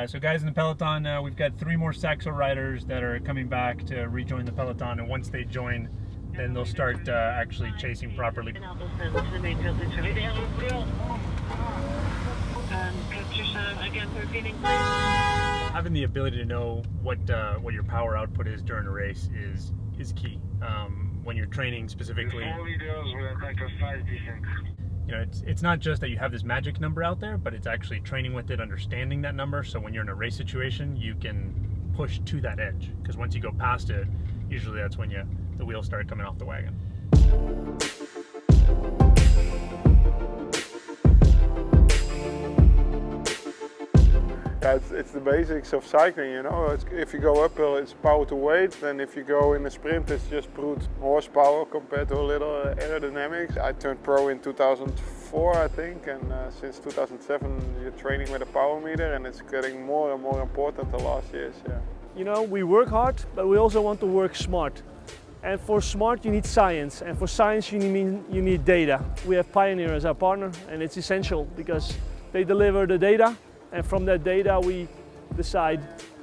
So guys in the Peloton, we've got 3 more Saxo riders that are coming back to rejoin the Peloton, and once they join, then they'll start actually chasing properly. Having the ability to know what your power output is during a race is key. When you're training specifically, you know, it's not just that you have this magic number out there, but it's actually training with it, understanding that number, so when you're in a race situation, you can push to that edge. Because once you go past it, usually that's when the wheels start coming off the wagon. Yeah, it's the basics of cycling, you know. If you go uphill, it's power to weight, and if you go in a sprint, it's just brute horsepower compared to a little aerodynamics. I turned pro in 2004, I think, and since 2007, you're training with a power meter, and it's getting more and more important the last years. Yeah. You know, we work hard, but we also want to work smart. And for smart, you need science, and for science, you need data. We have Pioneer as our partner, and it's essential because they deliver the data. And from that data, we decide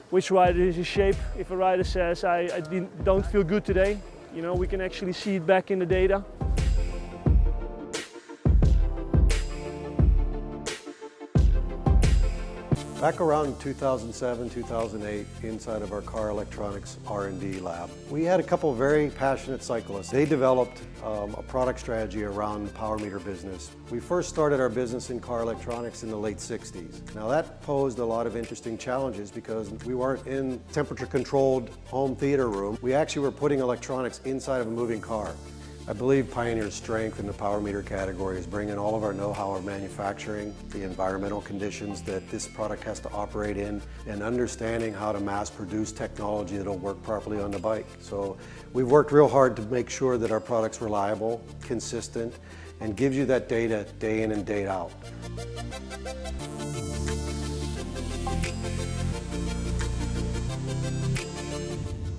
which rider is in shape. If a rider says, I don't feel good today, you know, we can actually see it back in the data. Back around 2007, 2008, inside of our car electronics R&D lab, we had a couple of very passionate cyclists. They developed a product strategy around the power meter business. We first started our business in car electronics in the late 60s. Now that posed a lot of interesting challenges because we weren't in temperature-controlled home theater room. We actually were putting electronics inside of a moving car. I believe Pioneer's strength in the power meter category is bringing all of our know-how of manufacturing, the environmental conditions that this product has to operate in, and understanding how to mass produce technology that'll work properly on the bike. So we've worked real hard to make sure that our product's reliable, consistent, and gives you that data day in and day out.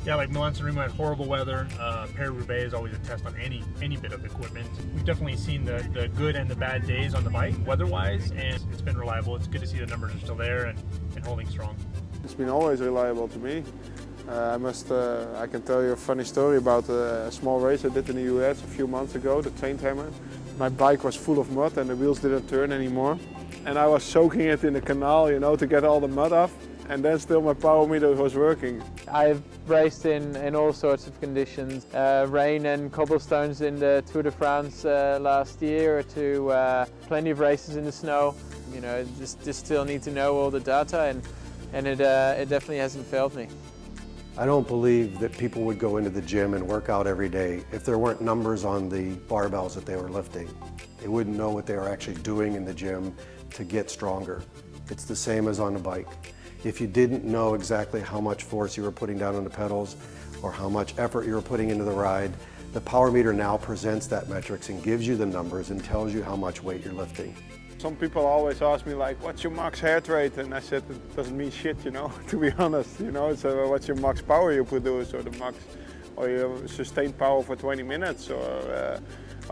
Yeah, like Milan-San Remo had horrible weather. Paris-Roubaix is always a test on any bit of equipment. We've definitely seen the good and the bad days on the bike, weather-wise, and it's been reliable. It's good to see the numbers are still there and holding strong. It's been always reliable to me. I can tell you a funny story about a small race I did in the US a few months ago, the Train Hammer. My bike was full of mud and the wheels didn't turn anymore. And I was soaking it in the canal, you know, to get all the mud off. And then still my power meter was working. I've raced in all sorts of conditions. Rain and cobblestones in the Tour de France last year to plenty of races in the snow. You know, just still need to know all the data and it definitely hasn't failed me. I don't believe that people would go into the gym and work out every day if there weren't numbers on the barbells that they were lifting. They wouldn't know what they were actually doing in the gym to get stronger. It's the same as on the bike. If you didn't know exactly how much force you were putting down on the pedals or how much effort you were putting into the ride, the power meter now presents that metrics and gives you the numbers and tells you how much weight you're lifting. Some people always ask me like, what's your max heart rate? And I said, it doesn't mean shit, you know, to be honest. You know, it's what's your max power you produce or the max, or your sustained power for 20 minutes or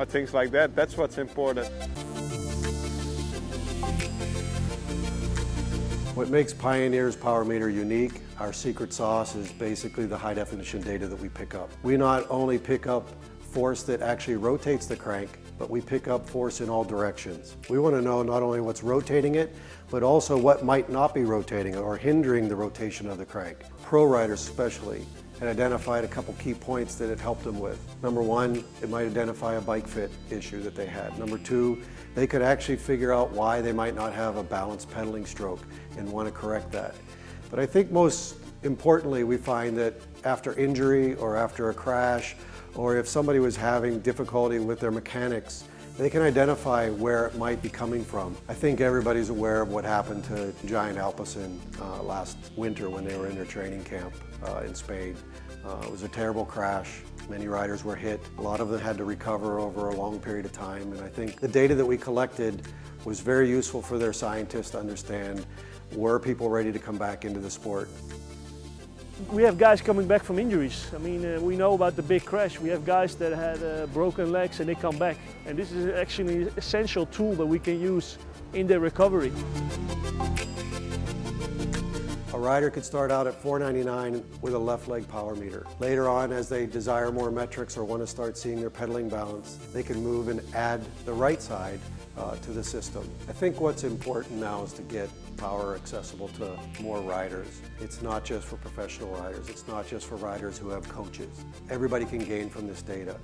things like that. That's what's important. What makes Pioneer's power meter unique, our secret sauce, is basically the high definition data that we pick up. We not only pick up force that actually rotates the crank, but we pick up force in all directions. We want to know not only what's rotating it, but also what might not be rotating or hindering the rotation of the crank. Pro riders especially had identified a couple key points that it helped them with. Number one, it might identify a bike fit issue that they had. Number two, they could actually figure out why they might not have a balanced pedaling stroke and want to correct that. But I think most importantly, we find that after injury or after a crash, or if somebody was having difficulty with their mechanics, they can identify where it might be coming from. I think everybody's aware of what happened to Giant-Alpecin last winter when they were in their training camp in Spain. It was a terrible crash. Many riders were hit. A lot of them had to recover over a long period of time. And I think the data that we collected was very useful for their scientists to understand, were people ready to come back into the sport? We have guys coming back from injuries. I mean, we know about the big crash. We have guys that had broken legs and they come back. And this is actually an essential tool that we can use in their recovery. rider could start out at $4.99 with a left leg power meter. Later on, as they desire more metrics or want to start seeing their pedaling balance, they can move and add the right side to the system. I think what's important now is to get power accessible to more riders. It's not just for professional riders. It's not just for riders who have coaches. Everybody can gain from this data.